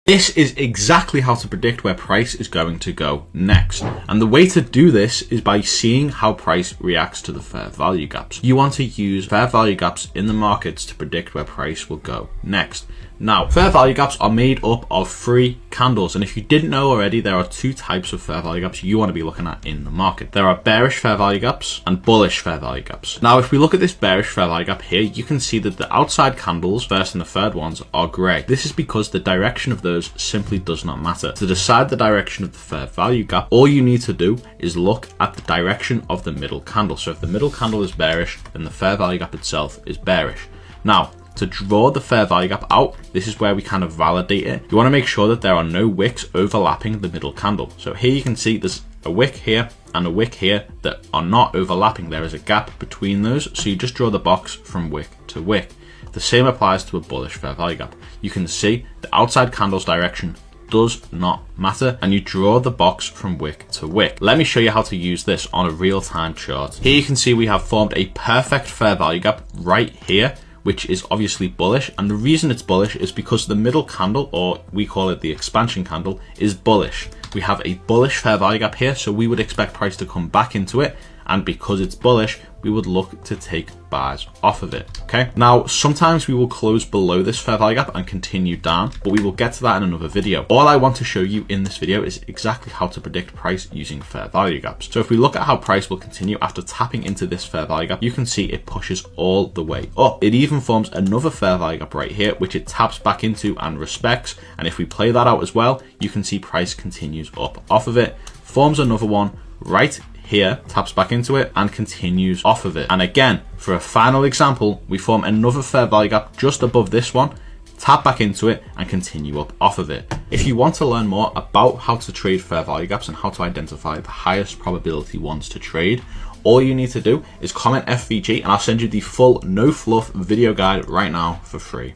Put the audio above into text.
This is exactly how to predict where price is going to go next. And the way to do this is by seeing how price reacts to the fair value gaps. You want to use fair value gaps in the markets to predict where price will go next. Now, fair value gaps are made up of 3 candles, and if you didn't know already, there are 2 types of fair value gaps you want to be looking at in the market. There are bearish fair value gaps and bullish fair value gaps. Now, if we look at this bearish fair value gap here, you can see that the outside candles, first and the third ones, are grey. This is because the direction of those simply does not matter. To decide the direction of the fair value gap, all you need to do is look at the direction of the middle candle. So if the middle candle is bearish, then the fair value gap itself is bearish. Now, to draw the fair value gap out, this is where we kind of validate it. You want to make sure that there are no wicks overlapping the middle candle. So here you can see there's a wick here and a wick here that are not overlapping. There is a gap between those, so you just draw the box from wick to wick. The same applies to a bullish fair value gap. You can see the outside candle's direction does not matter, and you draw the box from wick to wick. Let me show you how to use this on a real-time chart. Here you can see we have formed a perfect fair value gap right here, which is obviously bullish, and the reason it's bullish is because the middle candle, or we call it the expansion candle, is bullish. We have a bullish fair value gap here, so we would expect price to come back into it, and because it's bullish, we would look to take buys off of it. Okay, now sometimes we will close below this fair value gap and continue down, but we will get to that in another video. All I want to show you in this video is exactly how to predict price using fair value gaps. So if we look at how price will continue after tapping into this fair value gap, you can see it pushes all the way up. It even forms another fair value gap right here, which it taps back into and respects, and if we play that out as well, you can see price continues up off of it, forms another one right here, taps back into it, and continues off of it. And again, for a final example, we form another fair value gap just above this one, tap back into it, and continue up off of it. If you want to learn more about how to trade fair value gaps and how to identify the highest probability ones to trade, all you need to do is comment FVG, and I'll send you the full no fluff video guide right now for free.